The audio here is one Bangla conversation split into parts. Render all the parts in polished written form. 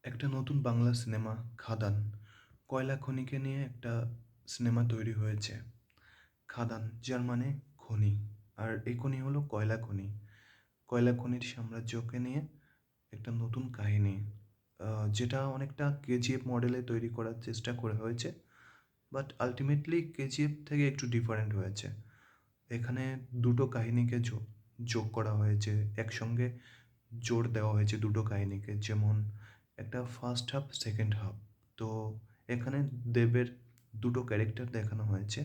একটা নতুন বাংলা সিনেমা 'খাদান' কয়লা খনিকে নিয়ে একটা সিনেমা তৈরি হয়েছে। 'খাদান' যার মানে খনি। আর এই খনি হলো কয়লা খনি। কয়লা খনির সাম্রাজ্যকে নিয়ে একটা নতুন কাহিনী। যেটা অনেকটা 'কেজিএফ' মডেলে তৈরি করার চেষ্টা করা হয়েছে। বাট আল্টিমেটলি 'কেজিএফ' থেকে একটু ডিফারেন্ট হয়েছে। এখানে দুটো কাহিনীকে যোগ করা হয়েছে। একসঙ্গে জোর দেওয়া হয়েছে দুটো কাহিনীকে। যেমন একটা ফার্স্ট হাফ, সেকেন্ড হাফ। তো এখানে দেবের দুটো ক্যারেক্টার দেখানো হয়েছে।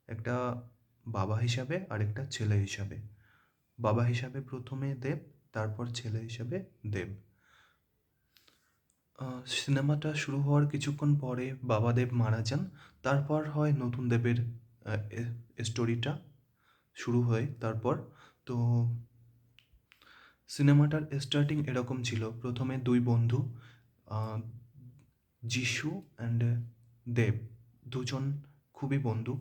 একটা বাবা হিসাবে আরেকটা ছেলে হিসাবে। বাবা হিসাবে ১ম এ দেব, তারপর ছেলে হিসাবে দেব। আ সিনেমাটা শুরু হওয়ার কিছুক্ষণ পরে বাবা দেব মারা যান। তারপর হয় নতুন দেবের আ এ স্টোরিটা শুরু হয় তারপর। তো সিনেমাটার স্টার্টিং এরকম ছিল। ১ম এ ২ বন্ধু আ যিশু অ্যান্ড দেব। দুজন খুবই বন্ধু।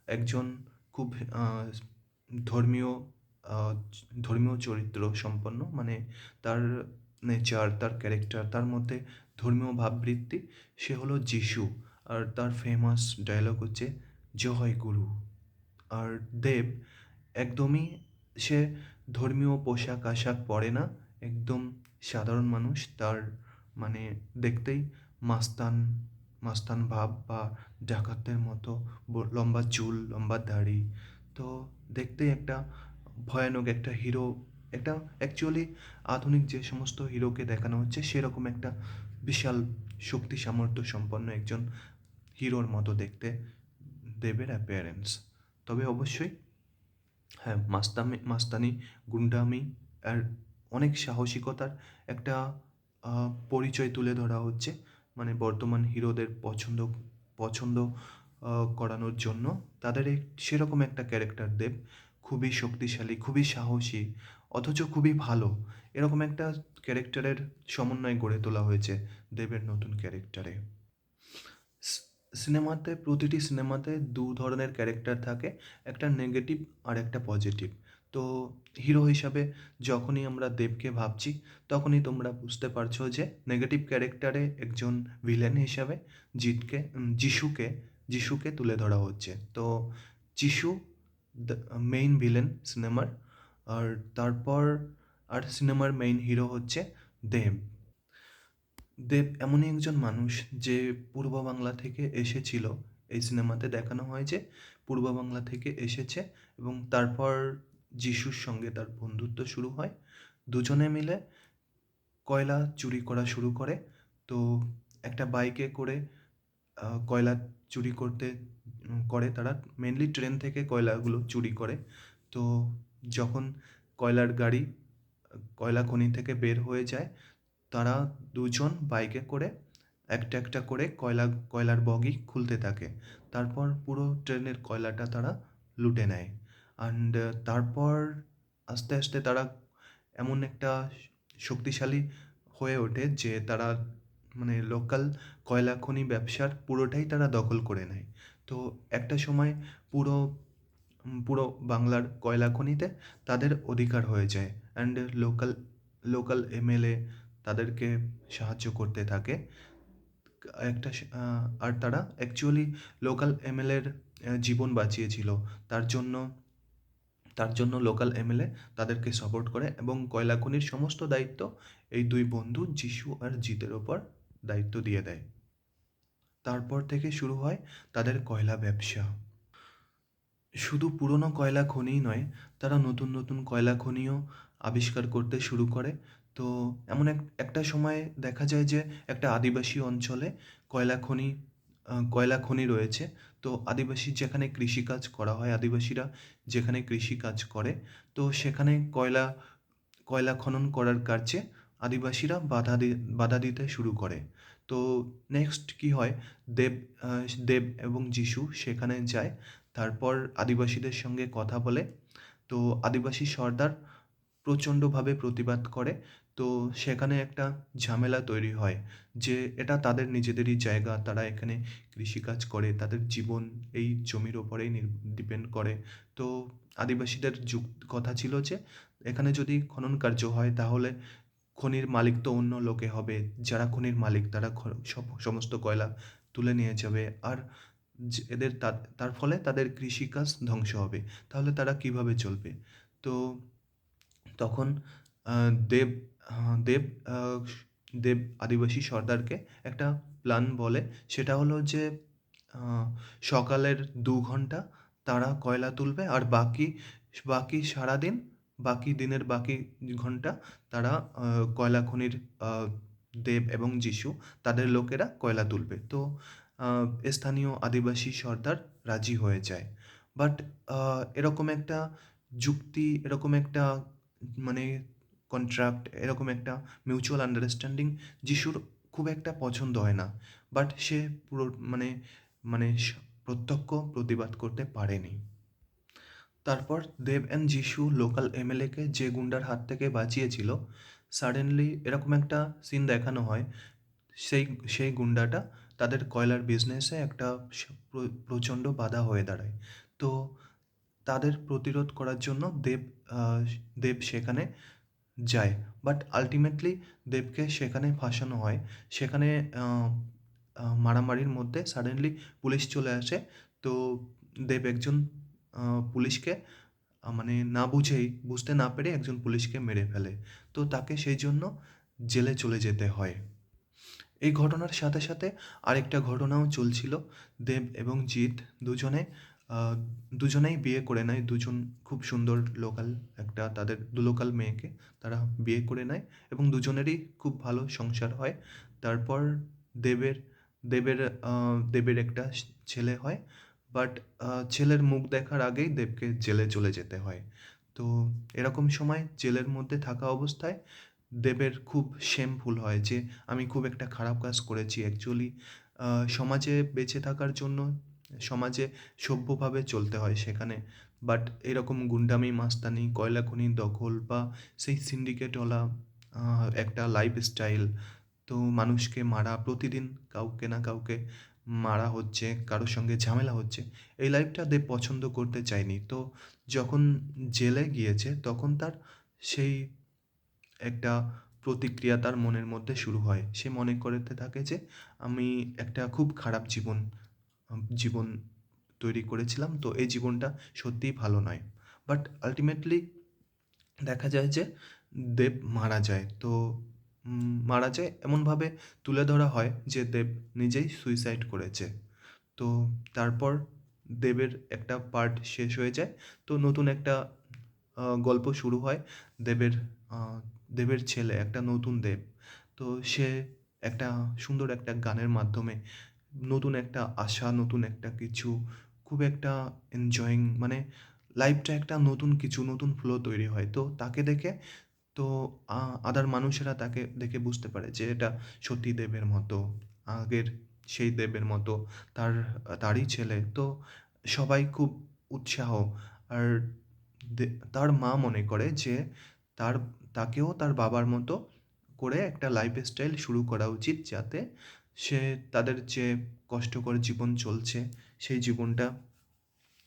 একজন খুব আ ধর্মীয় আ ধর্মীয় চরিত্র সম্পন্ন। মানে তার নেচার, তার ক্যারেক্টার, তার মধ্যে ধর্মীয় ভাববৃত্তি। সে হলো যিশু। আর তার ফেমাস ডায়ালগ হচ্ছে, "জয় গুরু।" আর দেব একদমই সে ধর্মীয় পোশাক-আশাক পরে না। একদম সাধারণ মানুষ। তার মানে দেখতেই মাস্তান, মাস্তান ভাব বা ডাকাতদের মতো লম্বা চুল, লম্বা দাড়ি। তো দেখতেই একটা ভয়ানক একটা হিরো, একটা অ্যাকচুয়ালি আধুনিক যে সমস্ত হিরোকে দেখানো হচ্ছে সেরকম একটা বিশাল শক্তি সামর্থ্য সম্পন্ন একজন হিরোর মতো দেখতে দেবের অ্যাপিয়ারেন্স। তবে অবশ্যই হ্যাঁ, মাস্তানি, গুন্ডামি আর অনেক সাহসিকতার একটা আ পরিচয় তুলে ধরা হচ্ছে। মানে বর্তমান হিরোদের পছন্দ পছন্দ করানোর জন্য তাদের সেরকম একটা ক্যারেক্টার দেব। খুবই শক্তিশালী, খুবই সাহসী, অথচ খুবই ভালো। এরকম একটা ক্যারেক্টারের সমন্বয় গড়ে তোলা হয়েছে দেবের নতুন ক্যারেক্টারে। সি সিনেমাতে প্রতিটি সিনেমাতে ২ ধরনের ক্যারেক্টার থাকে। একটা নেগেটিভ আর একটা পজিটিভ। তো হিরো হিসাবে যখনই আমরা দেবকে ভাবছি, তখনই তোমরা বুঝতে পারছো যে নেগেটিভ ক্যারেক্টারে একজন ভিলেন হিসাবে যিশুকে তুলে ধরা হচ্ছে। তো যিশু দ্য মেইন ভিলেন সিনেমার। আর তারপর সিনেমার মেইন হিরো হচ্ছে দেব। দেব এমনই একজন মানুষ যে পূর্ব বাংলা থেকে এসেছিল। এই সিনেমাতে দেখানো হয় যে পূর্ব বাংলা থেকে এসেছে এবং তারপর যিশুর সঙ্গে তার বন্ধুত্ব শুরু হয়। দুজনে মিলে কয়লা চুরি করা শুরু করে। তো একটা বাইকে করে কয়লা চুরি করে তারা মেইনলি ট্রেন থেকে কয়লাগুলো চুরি করে। তো যখন কয়লার গাড়ি কয়লা খনি থেকে বের হয়ে যায়, তারা দুজন বাইকে করে একটা করে কয়লার বগি খুলতে থাকে। তারপর পুরো ট্রেনের কয়লাটা তারা লুটে নেয়। অ্যান্ড তারপর আস্তে তারা এমন একটা শক্তিশালী হয়ে ওঠে যে তারা মানে লোকাল কয়লা খনি ব্যবসার পুরোটাই তারা দখল করে নেয়। তো একটা সময় পুরো পুরো বাংলার কয়লা খনিতে তাদের অধিকার হয়ে যায়। অ্যান্ড লোকাল এমএলএ তাদেরকে সাহায্য করতে থাকে। একটা আর তারা অ্যাকচুয়ালি লোকাল এমএলএর জীবন বাঁচিয়েছিল। তার জন্য তার জন্য লোকাল এমএলএ তাদেরকে সাপোর্ট করে এবং কয়লা খনির সমস্ত দায়িত্ব এই ২ বন্ধু যিশু আর জিতের ওপর দায়িত্ব দিয়ে দেয়। তারপর থেকে শুরু হয় তাদের কয়লা ব্যবসা। শুধু পুরনো কয়লা খনিই নয়, তারা নতুন কয়লা খনিও আবিষ্কার করতে শুরু করে। তো এমন একটা সময়ে দেখা যায় যে একটা আদিবাসী অঞ্চলে কয়লা খনি কয়লা খনি রয়েছে। তো আদিবাসী যেখানে কৃষিকাজ করা হয়, আদিবাসীরা যেখানে কৃষিকাজ করে, তো সেখানে কয়লা খনন করার কার্যে আদিবাসীরা বাধা দিতে শুরু করে। তো নেক্সট কি হয়, দেব আ দেব এবং যিশু সেখানে যায়। তারপর আদিবাসীদের সঙ্গে কথা বলে। তো আদিবাসী সর্দার প্রচণ্ডভাবে প্রতিবাদ করে। তো সেখানে একটা ঝামেলা তৈরি হয় যে এটা তাদের নিজেদেরই জায়গা। তারা এখানে কৃষিকাজ করে। তাদের জীবন এই জমির উপরেই ডিপেন্ড করে। তো আদিবাসীদের কথা ছিল যে এখানে যদি খনন কার্য হয় তাহলে খনির মালিক তো অন্য লোকে হবে। যারা খনির মালিক তারা সমস্ত কয়লা তুলে নিয়ে যাবে। আর এদের তার ফলে তাদের কৃষিকাজ ধ্বংস হবে। তাহলে তারা কিভাবে চলবে? তো তখন আ দেব আ দেব আ দেব আদিবাসী সর্দারকে একটা প্ল্যান বলে। সেটা হলো যে আ সকালের ২ ঘন্টা তারা কয়লা তুলবে আর বাকি সারাদিন, বাকি দিনের বাকি ঘন্টা তারা আ কয়লা খনির আ দেব এবং যিশু তাদের লোকেরা কয়লা তুলবে। তো আ স্থানীয় আদিবাসী সর্দার রাজি হয়ে যায়। বাট আ এরকম একটা যুক্তি, এরকম একটা মানে কন্ট্রাক্ট, এরকম একটা মিউচুয়াল আন্ডারস্ট্যান্ডিং যিশুর খুব একটা পছন্দ হয় না। বাট সে পুরো মানে মানে স প্রত্যক্ষ প্রতিবাদ করতে পারেনি। তারপর দেব অ্যান্ড যিশু লোকাল এমএলএকে যে গুন্ডার হাত থেকে বাঁচিয়েছিল, সাডেনলি এরকম একটা সিন দেখানো হয়। সেই সেই গুন্ডাটা তাদের কয়লার বিজনেসে একটা স প্র প্রচণ্ড বাধা হয়ে দাঁড়ায়। তো তাদের প্রতিরোধ করার জন্য আ দেব সেখানে যায়। বাট আল্টিমেটলি দেবকে সেখানে ফাঁসানো হয়। সেখানে আ আ মারামারির মধ্যে সাডেনলি পুলিশ চলে আসে। তো দেব একজন আ পুলিশকে মানে না বুঝেই, বুঝতে না পেরে একজন পুলিশকে মেরে ফেলে। তো তাকে সেইজন্য জেলে চলে যেতে হয়। এই ঘটনার সাথে, সাথে আরেকটা ঘটনাও চলছিল। দেব এবং জিৎ দুজনে আ দুজনেই বিয়ে করে নেয়। দুজন খুব সুন্দর লোকাল একটা তাদের লোকাল মেয়েকে তারা বিয়ে করে নেয় এবং দুজনেরই খুব ভালো সংসার হয়। তারপর দেবের দেবের আ দেবের একটা ছেলে হয়। বাট ছেলের মুখ দেখার আগেই দেবকে জেলে চলে যেতে হয়। তো এরকম সময় জেলের মধ্যে থাকা অবস্থায় দেবের খুব শেমফুল হয় যে আমি খুব একটা খারাপ কাজ করেছি। অ্যাকচুয়ালি আ সমাজে বেঁচে থাকার জন্য সমাজে সভ্যভাবে চলতে হয় সেখানে। বাট এরকম গুন্ডামি, মাস্তানি, কয়লা খনির দখল বা সেই সিন্ডিকেটওয়ালা আ একটা লাইফস্টাইল, তো মানুষকে মারা, প্রতিদিন কাউকে না কাউকে মারা হচ্ছে, কারো সঙ্গে ঝামেলা হচ্ছে। এই লাইফটা দেব পছন্দ করতে চায়নি। তো যখন জেলে গিয়েছে তখন তার সেই একটা প্রতিক্রিয়া তার মনের মধ্যে শুরু হয়। সে মনে করতে থাকে যে, আমি একটা খুব খারাপ জীবন তৈরি করেছিলাম। তো এই জীবনটা সত্যিই ভালো নয়। বাট আল্টিমেটলি দেখা যায় যে দেব মারা যায়। তো মারা যায় এমনভাবে তুলে ধরা হয় যে দেব নিজেই সুইসাইড করেছে। তো তারপর দেবের একটা পার্ট শেষ হয়ে যায়। তো নতুন একটা গল্প শুরু হয়। দেবের আ দেবের ছেলে একটা নতুন দেব। তো সে একটা সুন্দর একটা গানের মাধ্যমে নতুন একটা আশা, নতুন একটা কিছু, খুব একটা এনজয়িং মানে লাইফটা একটা নতুন কিছু, নতুন ফ্লো তৈরি হয়। তো তাকে দেখে তো আ আদার মানুষেরা তাকে দেখে বুঝতে পারে যে এটা সত্যি দেবের মতো। আগের সেই দেবের মতো তারই ছেলে। তো সবাই খুব উৎসাহ। আর দে তার মা মনে করে যে তার তাকেও তার বাবার মতো করে একটা লাইফস্টাইল শুরু করা উচিত যাতে সে তাদের যে কষ্টকর জীবন চলছে সেই জীবনটা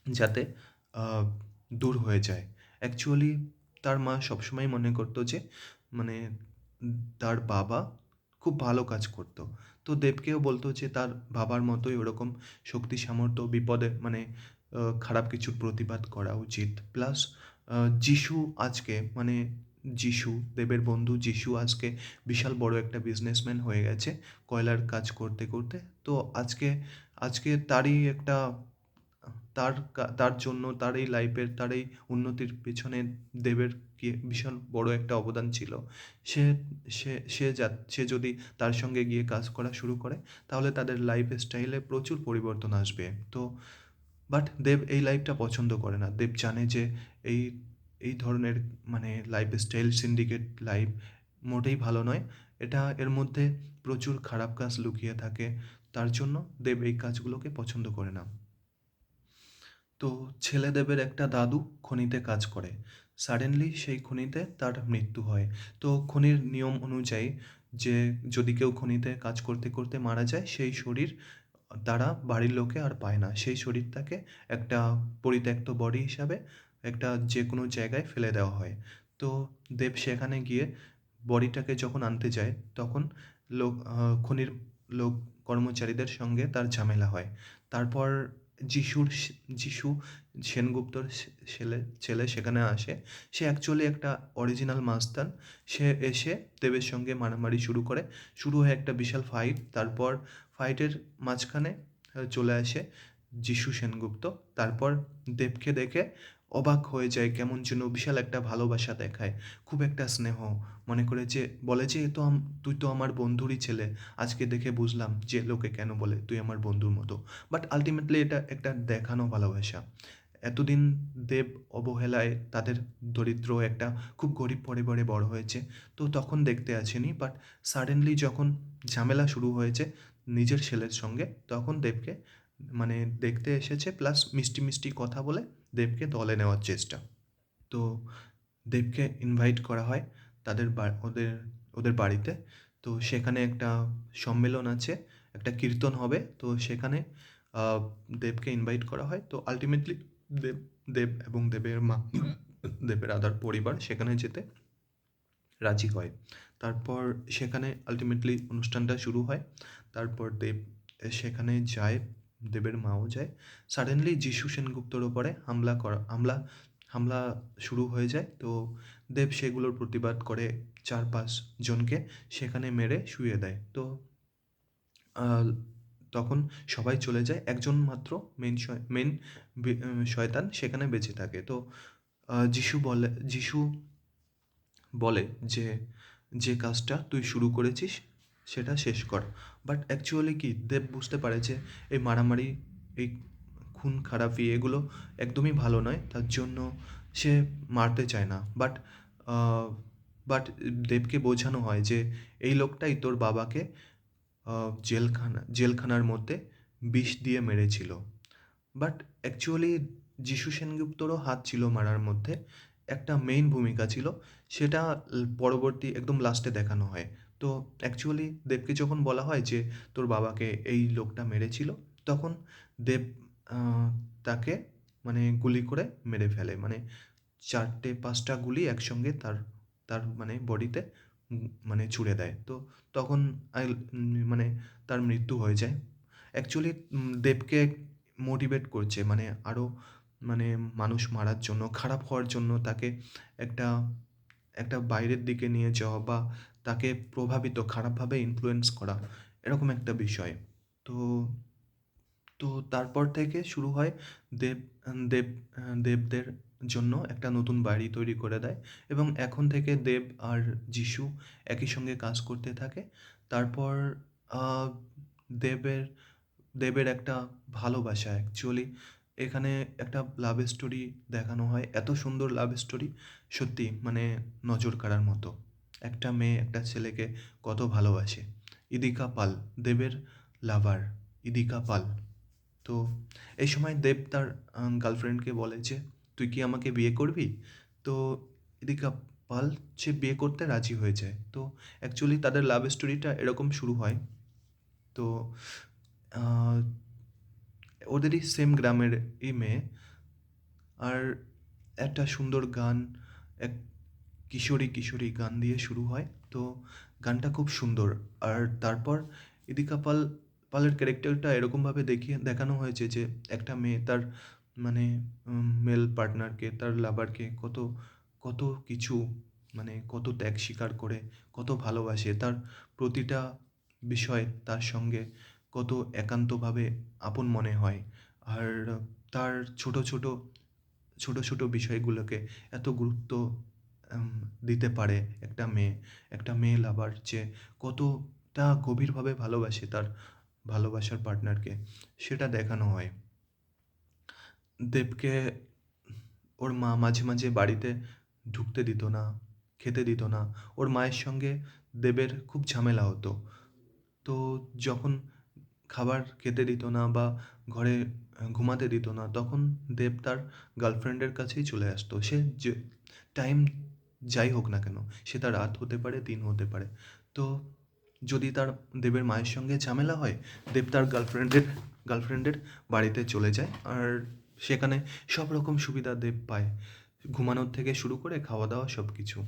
যাতে আ দূর হয়ে যায়। অ্যাকচুয়ালি তার মা সবসময় মনে করত যে মানে তার বাবা খুব ভালো কাজ করত। তো দেবকেও বলত যে তার বাবার মতোই ওরকম শক্তি সামর্থ্য বিপদে মানে খারাপ কিছুর প্রতিবাদ করা উচিত। প্লাস আ যিশু আজকে মানে যিশু, দেবের বন্ধু যিশু আজকে বিশাল বড় একটা বিজনেসম্যান হয়ে গেছে কয়লার কাজ করতে, করতে। তো আজকে আজকে তারই একটা তার জন্য তার এই লাইফের, তার এই উন্নতির পেছনে দেবের কি ভীষণ বড় একটা অবদান ছিল। সে সে যদি তার সঙ্গে গিয়ে কাজ করা শুরু করে, তাহলে তাদের লাইফস্টাইলে প্রচুর পরিবর্তন আসবে। তো বাট দেব এই লাইফটা পছন্দ করে না। দেব জানে যে এই এই ধরনের মানে লাইফস্টাইল সিন্ডিকেট লাইফ মোটেই ভালো নয়। এর মধ্যে প্রচুর খারাপ কাজ লুকিয়ে থাকে। তার জন্য দেব এই কাজগুলোকে পছন্দ করে না। তো ছেলেদেবের একটা দাদু খনিতে কাজ করে। সাডেনলি সেই খনিতে তার মৃত্যু হয়। তো খনির নিয়ম অনুযায়ী যে যদি কেউ খনিতে কাজ করতে, করতে মারা যায় সেই শরীর তারা বাড়ির লোকে আর পায় না। সেই শরীরটাকে একটা পরিত্যক্ত বডি হিসাবে একটা যেকোনো জায়গায় ফেলে দেওয়া হয়। তো দেব সেখানে গিয়ে বডিটাকে যখন আনতে যায় তখন খনির লোক কর্মচারীদের সঙ্গে তার ঝামেলা হয়। তারপর যিশু সেনগুপ্তর ছেলে সেখানে আসে। সে অ্যাকচুয়ালি একটা অরিজিনাল মাস্তান। সে এসে দেবের সঙ্গে মারামারি শুরু করে। শুরু হয় একটা বিশাল ফাইট। তারপর ফাইটের মাঝখানে চলে আসে যিশু সেনগুপ্ত। তারপর দেবকে দেখে অবাক হয়ে যায়, কেমন যেন বিশাল একটা ভালোবাসা দেখায়। খুব একটা স্নেহ। মনে করে যে বলে যে, "এ তো তুই তো আমার বন্ধুরই ছেলে। আজকে দেখে বুঝলাম যে লোকে কেন বলে তুই আমার বন্ধুর মতো।" বাট আল্টিমেটলি এটা একটা দেখানো ভালোবাসা। এতদিন দেব অবহেলায় তাদের দরিদ্র একটা খুব গরিব পরিবারে বড় হয়েছে। তো তখন দেখতে আসেনি। বাট সাডেনলি যখন ঝামেলা শুরু হয়েছে নিজের ছেলের সঙ্গে, তখন দেবকে মানে দেখতে এসেছে, প্লাস মিষ্টি, মিষ্টি কথা বলে দেবকে দলে নেওয়ার চেষ্টা। তো দেবকে ইনভাইট করা হয় তাদের ওদের ওদের বাড়িতে। তো সেখানে একটা সম্মেলন আছে, একটা কীর্তন হবে। তো সেখানে আ দেবকে ইনভাইট করা হয়। তো আল্টিমেটলি দেব দেব এবং দেবের মা, দেবের আদার পরিবার সেখানে যেতে রাজি হয়। তারপর সেখানে আল্টিমেটলি অনুষ্ঠানটা শুরু হয়। তারপর দেব সেখানে যায়, দেবের মাও যায়। সাডেনলি যিশু সেনগুপ্তর উপরে হামলা শুরু হয়ে যায়। তো দেব সেগুলোর প্রতিবাদ করে ৪-৫ জনকে সেখানে মেরে শুইয়ে দেয়। তো আ তখন সবাই চলে যায়। একজন মাত্র মেইন শয়তান সেখানে বেঁচে থাকে। তো যিশু বলে যে, "যে কাজটা তুই শুরু করেছিস সেটা শেষ কর।" বাট অ্যাকচুয়ালি কি দেব বুঝতে পারে যে এই মারামারি, এই খুন-খারাপি এগুলো একদমই ভালো নয়। তার জন্য সে মারতে চায় না। আ বাট দেবকে বোঝানো হয় যে এই লোকটাই তোর বাবাকে আ জেলখানার মধ্যে বিষ দিয়ে মেরেছিল। বাট অ্যাকচুয়ালি যিশু সেনগুপ্তরও হাত ছিল মারার মধ্যে। একটা মেইন ভূমিকা ছিল। সেটা পরবর্তী একদম লাস্টে দেখানো হয়। তো অ্যাকচুয়ালি দেবকে যখন বলা হয় যে, "তোর বাবাকে এই লোকটা মেরেছিল", তখন দেব আ তাকে মানে গুলি করে মেরে ফেলে। মানে ৪-৫ টা গুলি একসঙ্গে তার তার মানে বডিতে মানে ছুড়ে দেয়। তো তখন মানে তার মৃত্যু হয়ে যায়। অ্যাকচুয়ালি দেবকে মোটিভেট করছে মানে আরো মানে মানুষ মারার জন্য, খারাপ হওয়ার জন্য তাকে একটা একটা বাইরের দিকে নিয়ে যাওয়া বা তাকে খারাপভাবে ইনফ্লুয়েন্স করা, এরকম একটা বিষয়। তো তো তারপর থেকে শুরু হয় দেব দেব দেবদের জন্য একটা নতুন বাড়ি তৈরি করে দেয় এবং এখন থেকে দেব আর যিশু একই সঙ্গে কাজ করতে থাকে। তারপর আ দেবের দেবের একটা ভালোবাসা অ্যাকচুয়ালি এখানে একটা লাভ স্টোরি দেখানো হয়। এত সুন্দর লাভ স্টোরি, সত্যি মানে নজর কাড়ার মতো। একটা মেয়ে একটা ছেলেকে কত ভালোবাসে। ইদিকা পাল, দেবের লাভার ইদিকা পাল। তো এই সময় দেব তার গার্লফ্রেন্ডকে বলে যে, "তুই কি আমাকে বিয়ে করবি?" তো ইদিকা পাল সে বিয়ে করতে রাজি হয়ে যায়। তো অ্যাকচুয়ালি তাদের লাভ স্টোরিটা এরকম শুরু হয়। তো আ ওদেরই সেম গ্রামেরই মেয়ে। আর একটা সুন্দর গান, এক কিশোরী গান দিয়ে শুরু হয়। তো গানটা খুব সুন্দর। আর তারপর ইদিকা পালের ক্যারেক্টারটা এরকমভাবে দেখানো হয়েছে যে একটা মেয়ে তার মানে মেল পার্টনারকে, তার লাভারকে কত কিছু মানে কত ত্যাগ স্বীকার করে, কত ভালোবাসে। তার প্রতিটা বিষয় তার সঙ্গে কত একান্তভাবে আপন মনে হয়। আর তার ছোট ছোট বিষয়গুলোকে এত গুরুত্ব আম দিতে পারে একটা মেয়ে লাভার যে কতটা গভীরভাবে ভালোবাসে তার ভালোবাসার পার্টনারকে, সেটা দেখানো হয়। দেবকে ওর মা মাঝে, মাঝে বাড়িতে ঢুকতে দিত না, খেতে দিত না। ওর মায়ের সঙ্গে দেবের খুব ঝামেলা হতো। তো যখন খাবার খেতে দিত না বা ঘরে ঘুমাতে দিত না, তখন দেব তার গার্লফ্রেন্ডের কাছেই চলে আসতো। সে যে টাইম যাই হোক না কেন, সেটা রাত হতে পারে, দিন হতে পারে। তো যদি তার দেবের মায়ের সঙ্গে ঝামেলা হয়, দেব তার গার্লফ্রেন্ডের বাড়িতে চলে যায়। আর সেখানে সব রকম সুবিধা দেব পায়। ঘুমানোর থেকে শুরু করে খাওয়া-দাওয়া সবকিছু।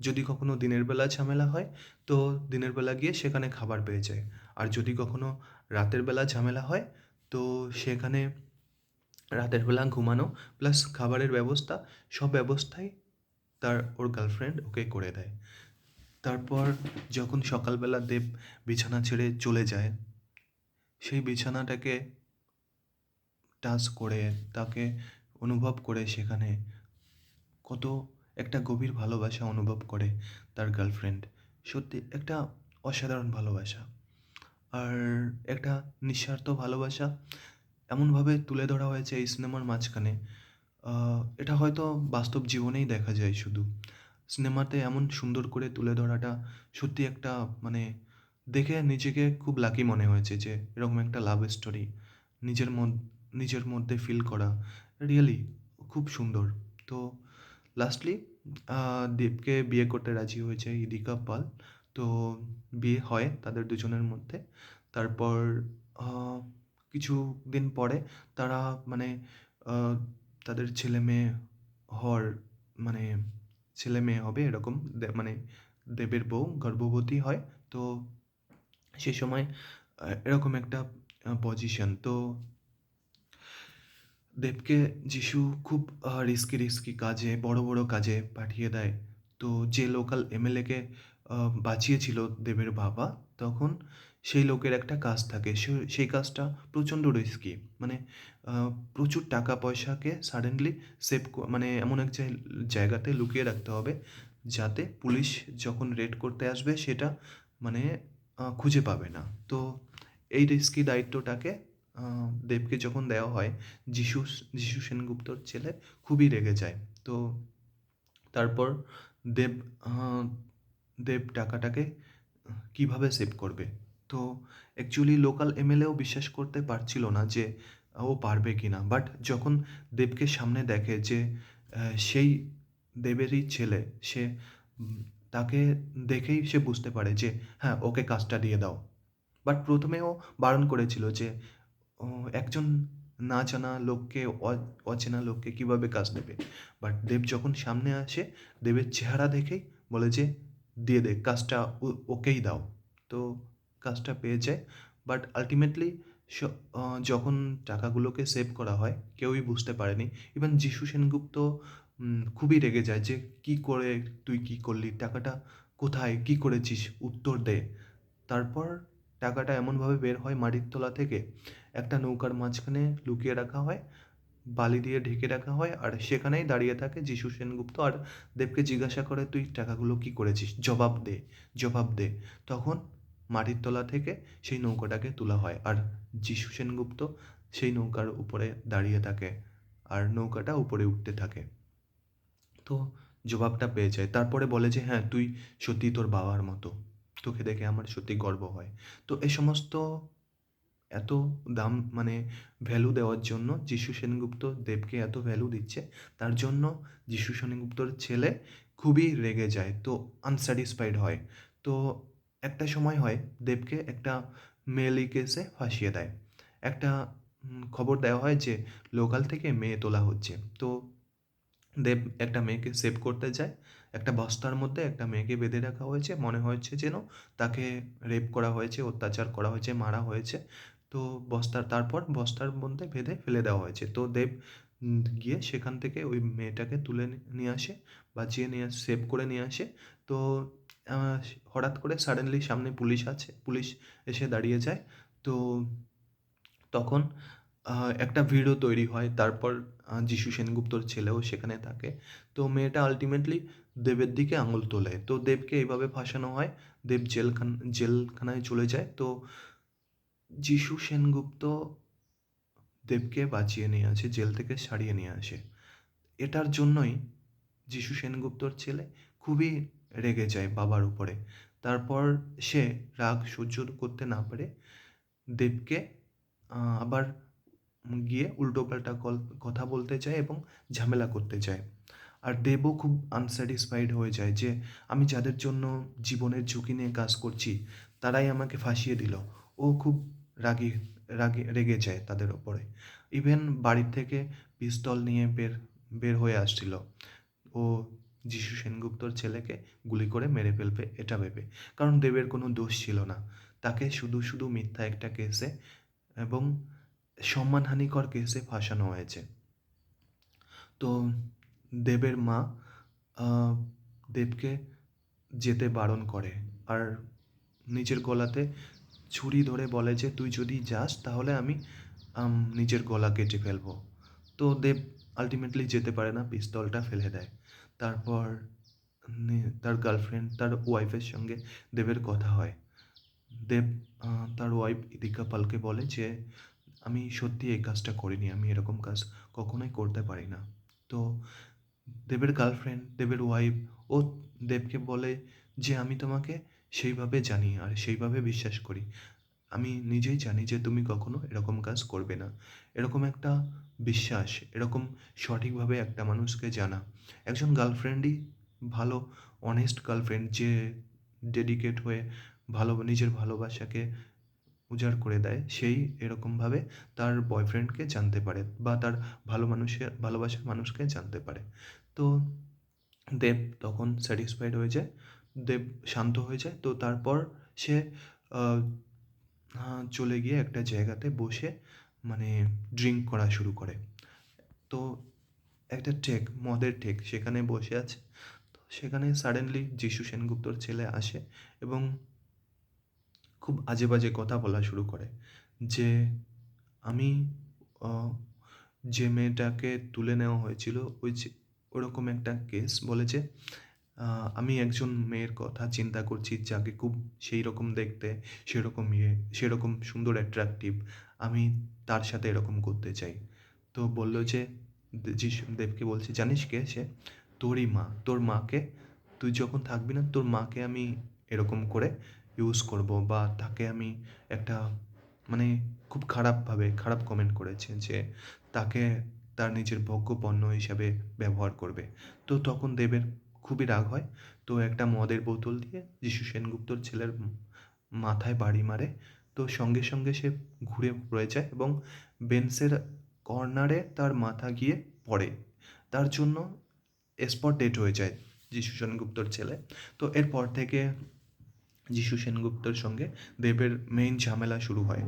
যদি কখনো দিনের বেলা ঝামেলা হয়, তো দিনের বেলা গিয়ে সেখানে খাবার পেয়ে যায়। আর যদি কখনো রাতের বেলা ঝামেলা হয়, তো সেখানে রাতের বেলা ঘুমানো প্লাস খাবারের ব্যবস্থা, সব ব্যবস্থাই ওর গার্লফ্রেন্ড ওকে করে দেয়। তারপর যখন সকালবেলা দেব বিছানা ছেড়ে চলে যায়, সেই বিছানাটাকে টাচ করে, তাকে অনুভব করে সেখানে কত একটা গভীর ভালোবাসা অনুভব করে তার গার্লফ্রেন্ড। সত্যি একটা অসাধারণ ভালোবাসা। আর একটা নিঃস্বার্থ ভালোবাসা এমনভাবে তুলে ধরা হয়েছে এই সিনেমার মাঝখানে, এটা হয়তো বাস্তব জীবনেই দেখা যায় শুধু। সিনেমাতে এমন সুন্দর করে তুলে ধরাটা সত্যি একটা মানে দেখে নিজেকে খুব লাকি মনে হয়েছে যে এরকম একটা লাভ স্টোরি নিজের মন নিজের মধ্যে ফিল করা রিয়েলি খুব সুন্দর। তো লাস্টলি দেবকে বিয়ে করতে রাজি হয়েছে ইদিকা পাল। তো বিয়ে হয় তাদের দুজনের মধ্যে। তারপর আ কিছুদিন পরে তারা মানে আ তাদের ছেলে-মেয়ে হওয়ার মানে ছেলে-মেয়ে হবে এরকম মানে দেবের বউ গর্ভবতী হয়। তো সে সময় এরকম একটা পজিশন। তো দেবকে যিশু খুব রিস্কি কাজে, বড় কাজে পাঠিয়ে দেয়। তো যে লোকাল এমএলএকে আ বাঁচিয়েছিল দেবের বাবা, তখন সেই লোকের একটা কাজ থাকে। সেই কাজটা প্রচণ্ড রিস্কি। মানে আ প্রচুর টাকা-পয়সাকে সাডেনলি মানে এমন এক জায়গাতে লুকিয়ে রাখতে হবে, যাতে পুলিশ যখন রেড করতে আসবে সেটা মানে খুঁজে পাবে না। তো এই রিস্কি দায়িত্বটাকে আ দেবকে যখন দেওয়া হয়, যিশু যিশু সেনগুপ্তর ছেলে খুবই রেগে যায়। তো তারপর দেব আ দেব টাকাটাকে কিভাবে সেভ করবে? তো অ্যাকচুয়ালি লোকাল এমএলএও বিশ্বাস করতে পারছিল না যে ও পারবে কিনা। বাট যখন দেবকে সামনে দেখে যে সেই দেবেরই ছেলে, সে তাকে দেখেই সে বুঝতে পারে যে হ্যাঁ, ওকে কাজটা দিয়ে দাও। বাট ১ম এ ও বারণ করেছিল যে ও একজন না জানা লোককে অচেনা লোককে কিভাবে কাজ দেবে? বাট দেব যখন সামনে আসে, দেবের চেহারা দেখেই বলে যে, "দিয়ে দে, কাজটা ওকেই দাও।" তো কাজটা পেয়ে যায়। বাট আল্টিমেটলি স আ যখন টাকাগুলোকে সেভ করা হয়, কেউই বুঝতে পারেনি। ইভেন যিশু সেনগুপ্ত খুবই রেগে যায় যে, "কি করে তুই কি করলি? টাকাটা কোথায়? কি করেছিস? উত্তর দে।" তারপর টাকাটা এমনভাবে বের হয় মাটির তলা থেকে, একটা নৌকার মাঝখানে লুকিয়ে রাখা হয়, বালি দিয়ে ঢেকে রাখা হয় আর সেখানেই দাঁড়িয়ে থাকে যিশু সেনগুপ্ত আর দেবকে জিজ্ঞাসা করে, "তুই টাকাগুলো কি করেছিস? জবাব দে, জবাব দে।" তখন মাটির তলা থেকে সেই নৌকাটাকে তোলা হয় আর যিশু সেনগুপ্ত সেই নৌকার উপরে দাঁড়িয়ে থাকে আর নৌকাটা উপরে উঠতে থাকে। তো জবাবটা পেয়ে যায়। তারপরে বলে যে, "হ্যাঁ, তুই সত্যিই তোর বাবার মতো। তোকে দেখে আমার সত্যিই গর্ব হয়।" তো এই সমস্ত এত দাম মানে ভ্যালু দেওয়ার জন্য যিশু সেনগুপ্ত দেবকে এত ভ্যালু দিচ্ছে, তার জন্য যিশু সেনগুপ্তর ছেলে খুবই রেগে যায়। তো আনস্যাটিসফাইড হয়। তো একটা সময় হয় দেবকে একটা মেয়েলি কেসে ফাঁসিয়ে দেয়। একটা খবর দেওয়া হয় যে লোকাল থেকে মেয়ে তোলা হচ্ছে। তো দেব একটা মেয়েকে সেভ করতে যায়। একটা বস্তার মধ্যে একটা মেয়েকে বেঁধে রাখা হয়েছে। মনে হচ্ছে যেন তাকে রেপ করা হয়েছে, অত্যাচার করা হয়েছে, মারা হয়েছে। তো তারপর বস্তার মধ্যে বেঁধে ফেলে দেওয়া হয়েছে। তো দেব গিয়ে সেখান থেকে ওই মেয়েটাকে তুলে নিয়ে আসে, বাঁচিয়ে নিয়ে সেভ করে নিয়ে আসে। তো আ হঠাৎ করে সাডেনলি সামনে পুলিশ আছে। পুলিশ এসে দাঁড়িয়ে যায়। তো তখন আ একটা ভিড়ও তৈরি হয়। তারপর যিশু সেনগুপ্তর ছেলেও সেখানে থাকে। তো মেয়েটা আল্টিমেটলি দেবের দিকে আঙুল তোলে। তো দেবকে এভাবে ফাঁসানো হয়। দেব জেলখানায় চলে যায়। তো যিশু সেনগুপ্ত দেবকে বাঁচিয়ে নিয়ে আসে, জেল থেকে ছাড়িয়ে নিয়ে আসে। এটার জন্যই যিশু সেনগুপ্তর ছেলে খুবই রেগে যায় বাবার উপরে। তারপর সে রাগ সহ্য করতে না পেরে দেবকে আবার গিয়ে উল্টোপাল্টা কথা বলতে চায় এবং ঝামেলা করতে চায়। আর দেবও খুব আনস্যাটিসফাইড হয়ে যায় যে, "আমি যাদের জন্য জীবনের ঝুঁকি নিয়ে কাজ করছি, তারাই আমাকে ফাঁসিয়ে দিল।" ও খুব রাগী রেগে যায় তাদের উপরে। ইভেন বাড়ি থেকে পিস্তল নিয়ে বের বের হয়ে আসছিল। ও যিশু সেনগুপ্তর ছেলেকে গুলি করে মেরে ফেলবে এটা ভেবে। কারণ দেবের কোনো দোষ ছিল না। তাকে শুধু মিথ্যা একটা কেসে এবং সম্মানহানিকর কেসে ফাঁসানো হয়েছে। তো দেবের মা আ দেবকে যেতে বারণ করে। আর নিজের গলাতে ছুরি ধরে বলে যে, "তুই যদি যাস তাহলে আমি নিজের গলা কেটে ফেলবো।" তো দেব আল্টিমেটলি যেতে পারে না, পিস্তলটা ফেলে দেয়। তারপর তার গার্লফ্রেন্ড, তার ওয়াইফের সঙ্গে দেবের কথা হয়। দেব আ তার ওয়াইফ ইদিকা পালকে বলে যে, "আমি সত্যি এই কাজটা করিনি। আমি এরকম কাজ কখনোই করতে পারি না।" তো দেবের গার্লফ্রেন্ড, দেবের ওয়াইফ ও দেবকে বলে যে, "আমি তোমাকে সেইভাবে জানি আর সেইভাবে বিশ্বাস করি। আমি নিজেই জানি যে তুমি কখনো এরকম কাজ করবে না।" এরকম একটা বিশ্বাস, এরকম সঠিকভাবে একটা মানুষকে জানা। একজন গার্লফ্রেন্ডই ভালো অনেস্ট গার্লফ্রেন্ড যে ডেডিকেট হয়ে নিজের ভালোবাসাকে উজাড় করে দেয়, সেই এরকমভাবে তার বয়ফ্রেন্ডকে জানতে পারে বা তার ভালোবাসার মানুষকে জানতে পারে। তো দেব তখন স্যাটিসফাইড হয়ে যায়। দেব শান্ত হয়ে যায়। তো তারপর সে আ আ চলে গিয়ে একটা জায়গাতে বসে মানে ড্রিংক করা শুরু করে। তো একটা মদের সেখানে বসে আছে। তো সেখানে সাডেনলি যিশু সেনগুপ্তর ছেলে আসে এবং খুব আজে-বাজে কথা বলা শুরু করে। যে আমি অ যে মেয়েটাকে তুলে নেওয়া হয়েছিল ওই যে ওরকম একটা কেস বলেছে। আমি একজন মেয়ের কথা চিন্তা করছি যাকে খুব সেইরকম দেখতে, সেরকম সেরকম সুন্দর অ্যাট্রাকটিভ। আমি তার সাথে এরকম করতে চাই। তো বলল যে দেবকে বলছে, "জানিস কে সে? তোরই মা। তোর মাকে তুই যখন থাকবি না, তোর মাকে আমি এরকম করে ইউজ করব বা তাকে আমি একটা" মানে খুব খারাপ কমেন্ট করেছে যে তাকে তার নিজের ভোগ্য পণ্য হিসাবে ব্যবহার করবে। তো তখন দেবের খুবই রাগ হয়। তো একটা মদের বোতল দিয়ে যিশু সেনগুপ্তর ছেলের মাথায় বাড়ি মারে। তো সঙ্গে সে ঘুরে পড়ে যায় এবং বেঞ্চের কর্নারে তার মাথা গিয়ে পড়ে। তার জন্য স্পট ডেড হয়ে যায় যিশু সেনগুপ্তর ছেলে। তো এরপর থেকে যিশু সেনগুপ্তর সঙ্গে দেবের মেইন ঝামেলা শুরু হয়।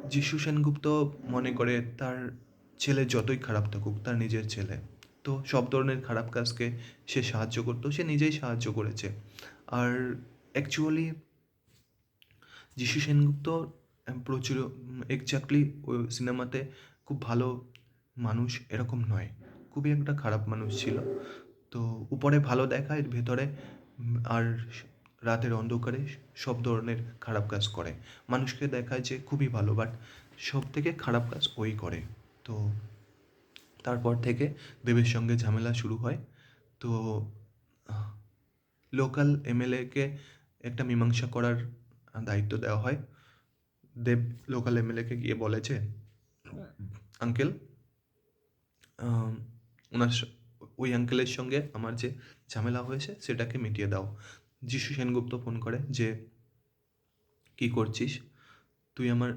যিশু সেনগুপ্ত মনে করে তার ছেলে যতই খারাপ থাকুক, তার নিজের ছেলে। তো সব ধরনের খারাপ কাজকে সে সাহায্য করত। সে নিজেই সাহায্য করেছে। আর অ্যাকচুয়ালি যিশু সেনগুপ্ত প্রচুর এক্সাক্টলি ওই সিনেমাতে খুব ভালো মানুষ এরকম নয়। খুবই একটা খারাপ মানুষ ছিল। তো উপরে ভালো দেখায়, ভেতরে আর রাতের অন্ধকারে সব ধরনের খারাপ কাজ করে। মানুষকে দেখায় যে খুবই ভালো, বাট সবথেকে খারাপ কাজ ওই করে। তো তারপর থেকে দেবের সঙ্গে ঝামেলা শুরু হয়। তো আহ লোকাল এমএলএকে একটা মীমাংসা করার দায়িত্ব দেওয়া হয়। দেব লোকাল এমএলএকে গিয়ে বলে যে, "আঙ্কেল, আম উনার ওই আঙ্কেলের সঙ্গে আমার যে ঝামেলা হয়েছে সেটাকে মিটিয়ে দাও।" যিশু সেনগুপ্ত ফোন করে যে, "কি করছিস? তুই আমার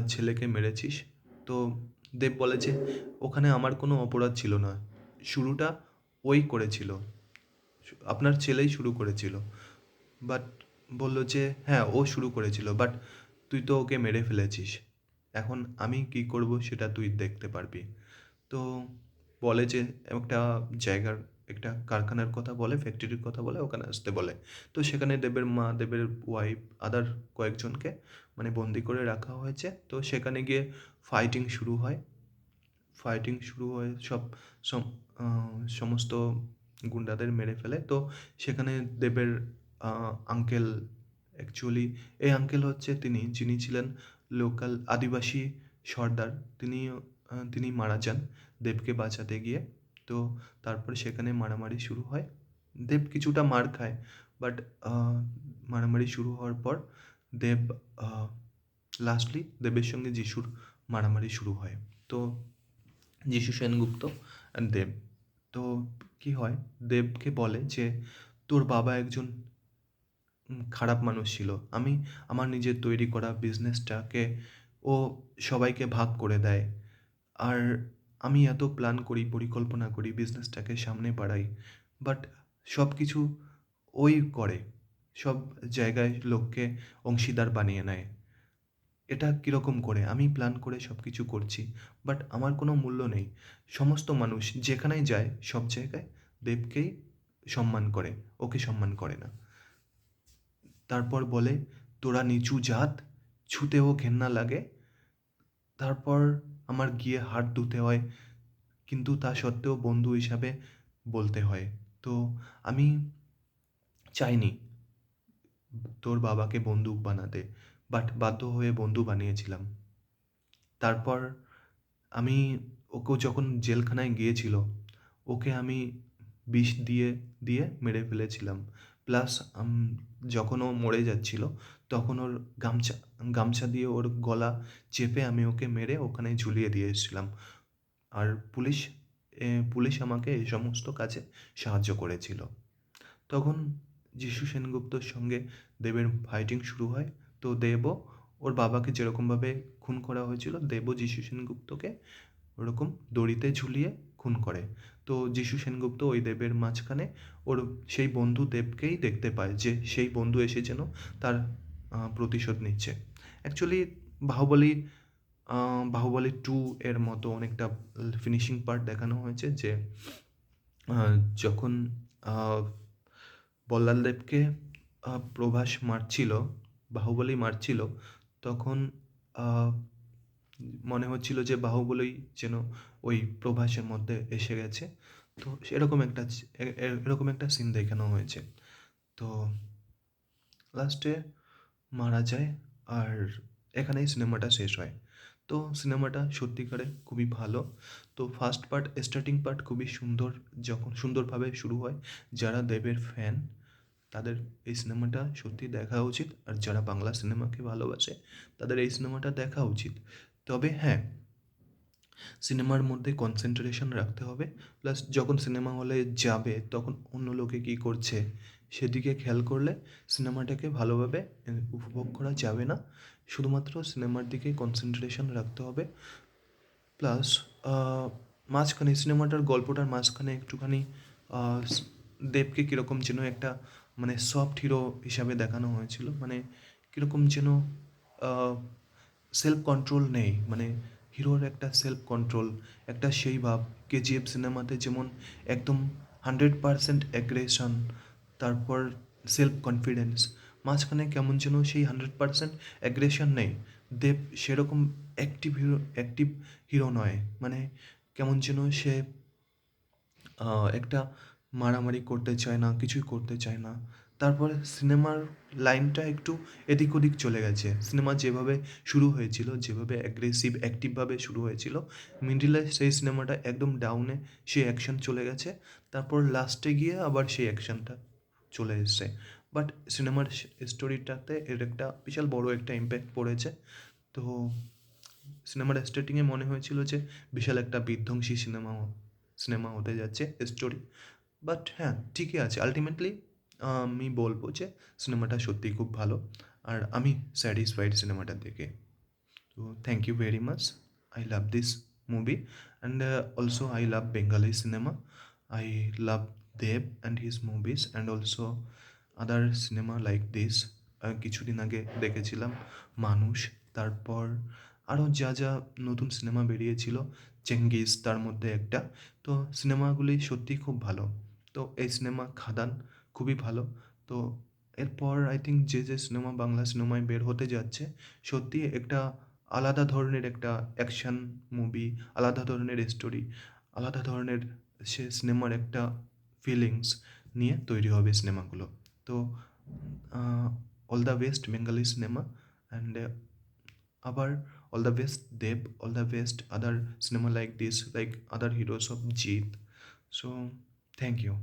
ছেলেকে মেরেছিস।" তো দেব বলে যে, "ওখানে আমার কোনো অপরাধ ছিল না। শুরুটা ওই করেছিল। আপনার ছেলেই শুরু করেছিল।" বাট বলল যে, "হ্যাঁ, ও শুরু করেছিল। বাট তুই তো ওকে মেরে ফেলেছিস। এখন আমি কি করব সেটা তুই দেখতে পারবি।" তো বলে যে একটা জায়গার একটা কারখানার কথা বলে, ফ্যাক্টরির কথা বলে, ওখানে আসতে বলে। তো সেখানে দেবের মা, দেবের ওয়াইফ, আদার কয়েকজনকে মানে বন্দী করে রাখা হয়েছে। তো সেখানে গিয়ে ফাইটিং শুরু হয়। ফাইটিং শুরু হয়ে সম আ সমস্ত গুন্ডাদের মেরে ফেলে। তো সেখানে দেবের আ আঙ্কেল অ্যাকচুয়ালি এই আঙ্কেল হচ্ছে যিনি ছিলেন লোকাল আদিবাসী সর্দার। তিনি মারা যান দেবকে বাঁচাতে গিয়ে। তো তারপরে সেখানে মারামারি শুরু হয়। দেব কিছুটা মার খায়। বাট আ মারামারি শুরু হওয়ার পর দেব আ লাস্টলি দেবের সঙ্গে যিশুর মারামারি শুরু হয়। তো যিশু সেনগুপ্ত অ্যান্ড দেব। তো কি হয়, দেবকে বলে যে, "তোর বাবা একজন খারাপ মানুষ ছিল। আমার নিজের তৈরি করা বিজনেসটাকে ও সবাইকে ভাগ করে দেয়। আর আমি এত প্ল্যান করি, পরিকল্পনা করি, বিজনেসটাকে সামনে বাড়াই। বাট সব কিছু ওই করে। সব জায়গায় লোককে অংশীদার বানিয়ে নেয়। এটা কিরকম করে? আমি প্ল্যান করে সবকিছু করছি। বাট আমার কোনো মূল্য নেই। সমস্ত মানুষ যেখানেই যায় সব জায়গায় দেবকেই সম্মান করে। ওকে সম্মান করে না। তারপর বলে, "তোরা নিচু জাত, ছুঁতেও ঘেন্না লাগে।" তারপর আমার গিয়ে হাত ধুতে হয়। কিন্তু তা সত্ত্বেও বন্ধু হিসাবে বলতে হয়। তো আমি চাইনি তোর বাবাকে বন্দুক বানাতে। বাট বাধ্য হয়ে বন্ধু বানিয়েছিলাম। তারপর আমি ওকে যখন জেলখানায় গিয়েছিল, ওকে আমি বিষ দিয়ে মেরে ফেলেছিলাম। প্লাস আম যখন ও মরে যাচ্ছিল, তখন ওর গামছা গামছা দিয়ে ওর গলা চেপে আমি ওকে মেরে ওখানে ঝুলিয়ে দিয়ে এসেছিলাম। আর পুলিশ আমাকে এই সমস্ত কাজে সাহায্য করেছিল। তখন যিশু সেনগুপ্তর সঙ্গে দেবের ফাইটিং শুরু হয়। তো দেবও ওর বাবাকে যেরকমভাবে খুন করা হয়েছিল, দেবও যিশু সেনগুপ্তকে ওরকম দড়িতে ঝুলিয়ে খুন করে। তো যিশু সেনগুপ্ত ওই দেবের মাঝখানে ওর সেই বন্ধু দেবকেই দেখতে পায় যে সেই বন্ধু এসে যেন তার প্রতিশোধ নিচ্ছে। অ্যাকচুয়ালি বাহুবলী বাহুবলী 2 এর মতো অনেকটা ফিনিশিং পার্ট দেখানো হয়েছে যে আ যখন আ বল্লালদেবকে প্রভাস মারছিল, বাহুবলী মারছিল, তখন আ মনে হচ্ছিল যে বাহুবলী যেন ওই প্রভাসের মধ্যে এসে গেছে। তো সেরকম একটা এরকম একটা সিন দেখানো হয়েছে। তো লাস্টে মারা যায়। আর এখানেই সিনেমাটা শেষ হয়। তো সিনেমাটা সত্যিকারে খুবই ভালো। তো ফার্স্ট পার্ট, স্টার্টিং পার্ট খুবই সুন্দর। যখন সুন্দরভাবে শুরু হয়, যারা দেবের ফ্যান তাদের এই সিনেমাটা সত্যিই দেখা উচিত। আর যারা বাংলা সিনেমাকে ভালোবাসে তাদের এই সিনেমাটা দেখা উচিত। তবে হ্যাঁ, সিনেমার মধ্যে কনসেনট্রেশন রাখতে হবে। প্লাস যখন সিনেমা হলে যাবে তখন অন্য লোকে কী করছে সেদিকে খেয়াল করলে সিনেমাটাকে ভালোভাবে উপভোগ করা যাবে না। শুধুমাত্র সিনেমার দিকেই কনসেনট্রেশন রাখতে হবে। প্লাস আ মাঝখানে সিনেমাটার গল্পটার মাঝখানে একটুখানি আ স দেবকে কিরকম যেন একটা মানে সফট হিরো হিসাবে দেখানো হয়েছিল। মানে কিরকম যেন আ সেলফ কন্ট্রোল নেই। মানে হিরোর একটা সেলফ কন্ট্রোল, একটা সেই ভাব। কেজিএফ সিনেমাতে যেমন একদম 100% অ্যাগ্রেশন, তারপর সেলফ কনফিডেন্স। মাঝখানে কেমন যেন সেই 100% অ্যাগ্রেশন নেই। দেব সেরকম অ্যাক্টিভ হিরো নয়। মানে কেমন যেন সে একটা মারামারি করতে চায় না, কিছুই করতে চায় না। তারপরে সিনেমার লাইনটা একটু এদিক ওদিক চলে গেছে। সিনেমা যেভাবে শুরু হয়েছিল, যেভাবে অ্যাগ্রেসিভ অ্যাক্টিভভাবে শুরু হয়েছিল, মিডলে সেই সিনেমাটা একদম ডাউনে সেই অ্যাকশন চলে গেছে। তারপর লাস্টে গিয়ে আবার সেই অ্যাকশনটা চলে এসছে। বাট সিনেমার স্টোরিটাতে এর একটা বিশাল বড় একটা ইমপ্যাক্ট পড়েছে। তো সিনেমার স্টার্টিংয়ে মনে হয়েছিল যে বিশাল একটা বিধ্বংসী সিনেমা হতে যাচ্ছে স্টোরি। বাট হ্যাঁ, ঠিকই আছে। আল্টিমেটলি আমি বলব যে সিনেমাটা সত্যিই খুব ভালো। আর আমি স্যাটিসফাইড সিনেমাটা দেখে। তো thank you very much. I love this movie, and also I love Bengali cinema. I love Dev and his movies, and also other cinema like this. কিছুদিন আগে দেখেছিলাম মানুষ। তারপর আরও যা নতুন সিনেমা বেরিয়েছিল, 'চেঙ্গিজ' তার মধ্যে একটা। তো সিনেমাগুলি সত্যিই খুব ভালো। তো এই সিনেমা 'খাদান' খুবই ভালো। তো এরপর আই থিংক যে সিনেমা বাংলা সিনেমায় বের হতে যাচ্ছে, সত্যিই একটা আলাদা ধরনের একটা অ্যাকশন মুভি, আলাদা ধরনের স্টোরি, আলাদা ধরনের সে সিনেমার একটা ফিলিংস নিয়ে তৈরি হবে সিনেমাগুলো। তো all the best Bengali cinema, and আবার all the best Dev, all the best other cinema like this, like other heroes of Jeet. So thank you.